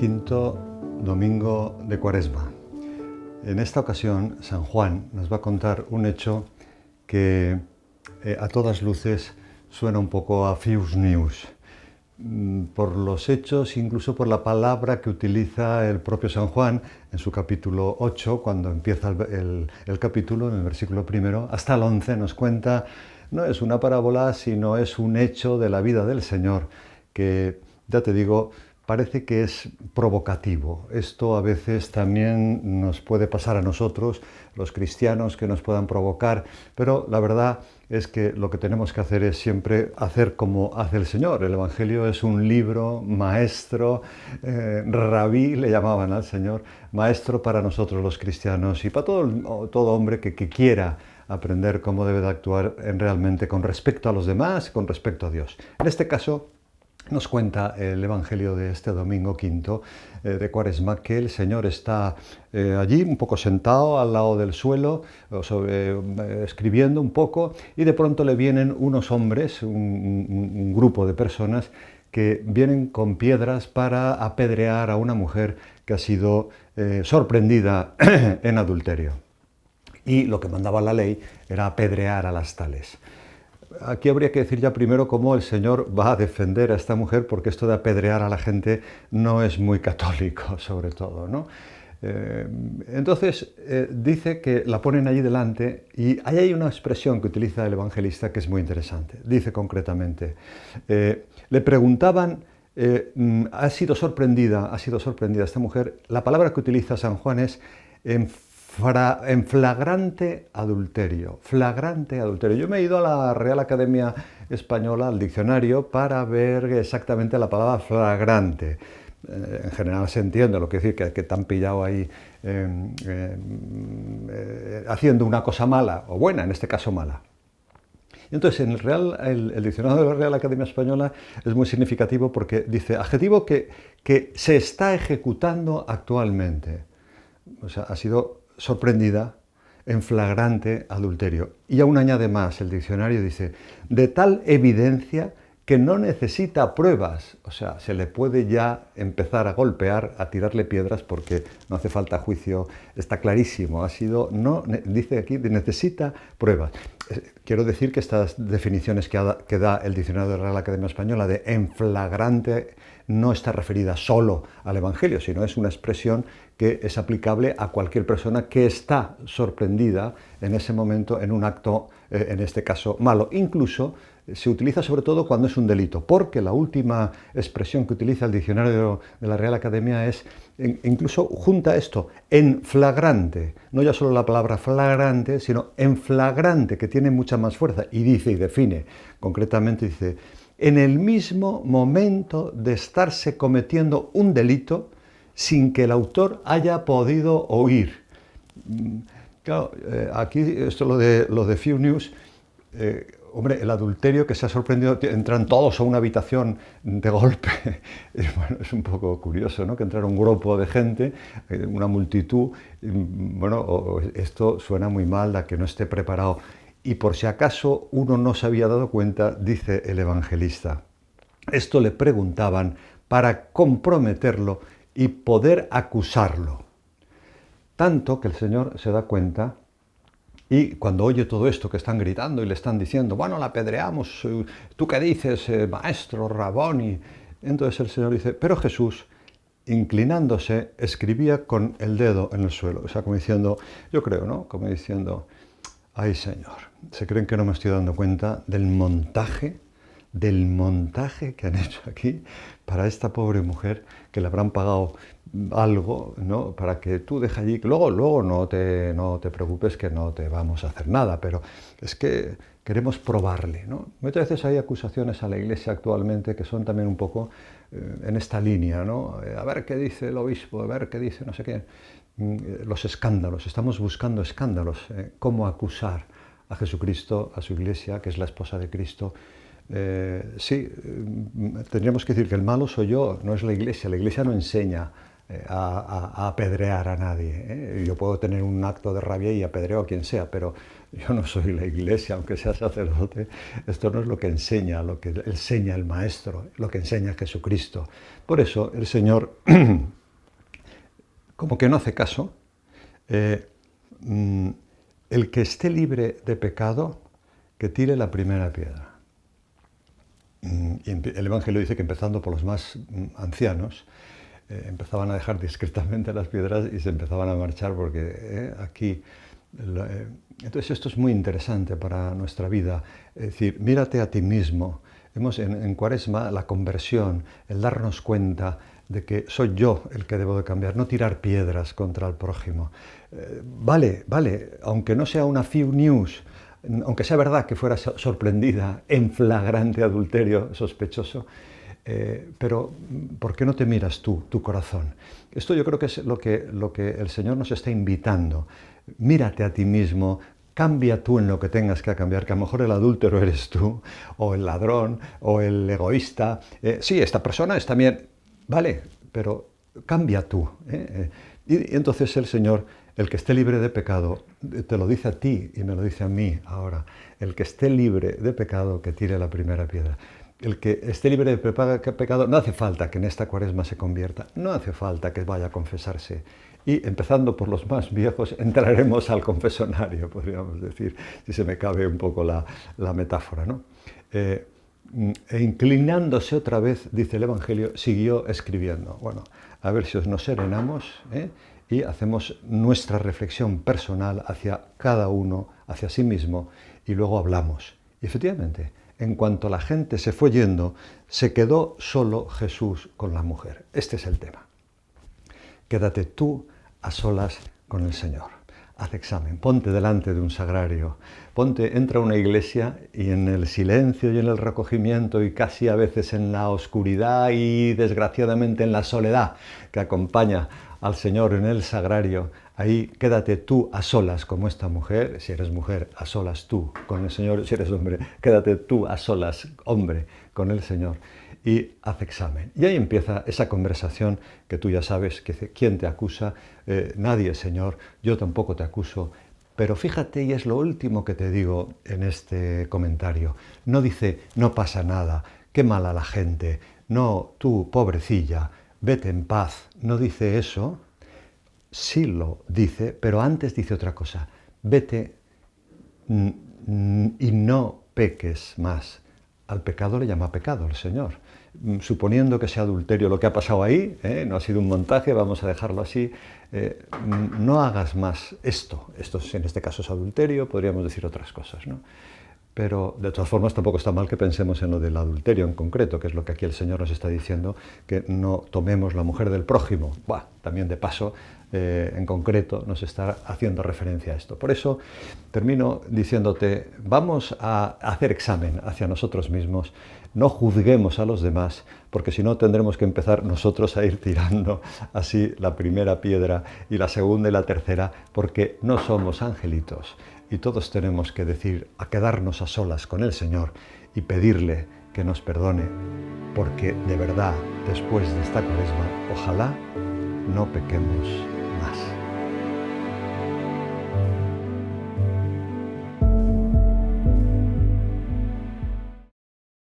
Quinto domingo de Cuaresma. En esta ocasión, San Juan nos va a contar un hecho que a todas luces suena un poco a fake news. Por los hechos, incluso por la palabra que utiliza el propio San Juan en su capítulo 8, cuando empieza el capítulo, en el versículo primero, hasta el 11 nos cuenta, no es una parábola, sino es un hecho de la vida del Señor, que, ya te digo, parece que es provocativo. Esto a veces también nos puede pasar a nosotros, los cristianos, que nos puedan provocar, pero la verdad es que lo que tenemos que hacer es siempre hacer como hace el Señor. El Evangelio es un libro maestro, rabí le llamaban al Señor, maestro para nosotros los cristianos y para todo hombre que quiera aprender cómo debe de actuar realmente con respecto a los demás, con respecto a Dios. En este caso, nos cuenta el Evangelio de este domingo quinto de Cuaresma que el Señor está allí un poco sentado al lado del suelo, escribiendo un poco, y de pronto le vienen unos hombres, un grupo de personas que vienen con piedras para apedrear a una mujer que ha sido sorprendida en adulterio. Y lo que mandaba la ley era apedrear a las tales. Aquí habría que decir ya primero cómo el Señor va a defender a esta mujer, porque esto de apedrear a la gente no es muy católico, sobre todo, ¿no? Entonces dice que la ponen allí delante, y ahí hay una expresión que utiliza el evangelista que es muy interesante. Dice concretamente, le preguntaban, ha sido sorprendida esta mujer. La palabra que utiliza San Juan es en flagrante adulterio, flagrante adulterio. Yo me he ido a la Real Academia Española, al diccionario, para ver exactamente la palabra flagrante. En general se entiende lo que decir, que te han pillado ahí haciendo una cosa mala, o buena, en este caso mala. Entonces, en el diccionario de la Real Academia Española es muy significativo porque dice adjetivo que se está ejecutando actualmente. O sea, ha sido sorprendida en flagrante adulterio. Y aún añade más, el diccionario dice, de tal evidencia que no necesita pruebas. O sea, se le puede ya empezar a golpear, a tirarle piedras, porque no hace falta juicio, está clarísimo. Dice aquí, necesita pruebas. Quiero decir que estas definiciones que da el diccionario de la Real Academia Española de en flagrante no está referida solo al Evangelio, sino es una expresión que es aplicable a cualquier persona que está sorprendida en ese momento en un acto, en este caso, malo. Incluso se utiliza sobre todo cuando es un delito, porque la última expresión que utiliza el diccionario de la Real Academia es, incluso junta esto, en flagrante, no ya solo la palabra flagrante, sino en flagrante, que tiene mucha más fuerza, y dice y define, concretamente dice, en el mismo momento de estarse cometiendo un delito sin que el autor haya podido oír. Claro, aquí esto lo de fake news, hombre, el adulterio que se ha sorprendido, entran todos a una habitación de golpe. Bueno, es un poco curioso, ¿no? Que entrara un grupo de gente, una multitud. Bueno, esto suena muy mal, a que no esté preparado. Y por si acaso uno no se había dado cuenta, dice el evangelista, esto le preguntaban para comprometerlo y poder acusarlo. Tanto que el Señor se da cuenta, y cuando oye todo esto que están gritando y le están diciendo, bueno, la apedreamos, ¿tú qué dices, maestro, Raboni? Entonces el Señor dice, pero Jesús, inclinándose, escribía con el dedo en el suelo. O sea, como diciendo, yo creo, ¿no? Como diciendo, ay Señor, ¿se creen que no me estoy dando cuenta del montaje que han hecho aquí para esta pobre mujer, que le habrán pagado algo, ¿no? Para que tú dejes allí, que luego no te preocupes, que no te vamos a hacer nada, pero es que queremos probarle, ¿no? Muchas veces hay acusaciones a la Iglesia actualmente que son también un poco en esta línea, ¿no? A ver qué dice el obispo, a ver qué dice no sé qué. Los escándalos, estamos buscando escándalos, cómo acusar a Jesucristo, a su Iglesia, que es la esposa de Cristo. Sí, tendríamos que decir que el malo soy yo, no es la Iglesia no enseña a apedrear a nadie, ¿eh? Yo puedo tener un acto de rabia y apedreo a quien sea, pero yo no soy la Iglesia, aunque sea sacerdote. Esto no es lo que enseña el Maestro, lo que enseña Jesucristo. Por eso el Señor como que no hace caso. El que esté libre de pecado, que tire la primera piedra. Y el Evangelio dice que empezando por los más ancianos, empezaban a dejar discretamente las piedras y se empezaban a marchar porque aquí... entonces esto es muy interesante para nuestra vida. Es decir, mírate a ti mismo. Vemos en Cuaresma la conversión, el darnos cuenta de que soy yo el que debo de cambiar, no tirar piedras contra el prójimo. Vale, aunque no sea una fake news, aunque sea verdad que fuera sorprendida en flagrante adulterio sospechoso, pero ¿por qué no te miras tú, tu corazón? Esto yo creo que es lo que el Señor nos está invitando. Mírate a ti mismo, cambia tú en lo que tengas que cambiar, que a lo mejor el adúltero eres tú, o el ladrón, o el egoísta. Sí, esta persona está bien, vale, pero cambia tú. Y entonces el Señor, el que esté libre de pecado, te lo dice a ti y me lo dice a mí ahora. El que esté libre de pecado, que tire la primera piedra. El que esté libre de pecado, no hace falta que en esta Cuaresma se convierta, no hace falta que vaya a confesarse. Y empezando por los más viejos, entraremos al confesonario, podríamos decir, si se me cabe un poco la metáfora, ¿no? E inclinándose otra vez, dice el Evangelio, siguió escribiendo. Bueno, a ver si nos serenamos, y hacemos nuestra reflexión personal hacia cada uno, hacia sí mismo, y luego hablamos. Y efectivamente, en cuanto la gente se fue yendo, se quedó solo Jesús con la mujer. Este es el tema. Quédate tú a solas con el Señor. Haz examen, ponte delante de un sagrario, entra a una iglesia y en el silencio y en el recogimiento y casi a veces en la oscuridad y desgraciadamente en la soledad que acompaña al Señor en el sagrario, ahí quédate tú a solas como esta mujer. Si eres mujer, a solas tú con el Señor. Si eres hombre, quédate tú a solas, hombre, con el Señor. Y haz examen. Y ahí empieza esa conversación que tú ya sabes, que dice, ¿quién te acusa? Nadie, Señor, yo tampoco te acuso. Pero fíjate, y es lo último que te digo en este comentario, no dice, no pasa nada, qué mala la gente, no, tú, pobrecilla, vete en paz. No dice eso, sí lo dice, pero antes dice otra cosa, vete y no peques más. Al pecado le llama pecado el Señor. Suponiendo que sea adulterio lo que ha pasado ahí, no ha sido un montaje, vamos a dejarlo así, no hagas más esto. Esto en este caso es adulterio, podríamos decir otras cosas, ¿no? Pero de todas formas tampoco está mal que pensemos en lo del adulterio en concreto, que es lo que aquí el Señor nos está diciendo, que no tomemos la mujer del prójimo. Buah, también de paso, en concreto, nos está haciendo referencia a esto. Por eso termino diciéndote, vamos a hacer examen hacia nosotros mismos, no juzguemos a los demás, porque si no tendremos que empezar nosotros a ir tirando así la primera piedra y la segunda y la tercera, porque no somos angelitos. Y todos tenemos que decir, a quedarnos a solas con el Señor y pedirle que nos perdone, porque de verdad, después de esta Cuaresma, ojalá no pequemos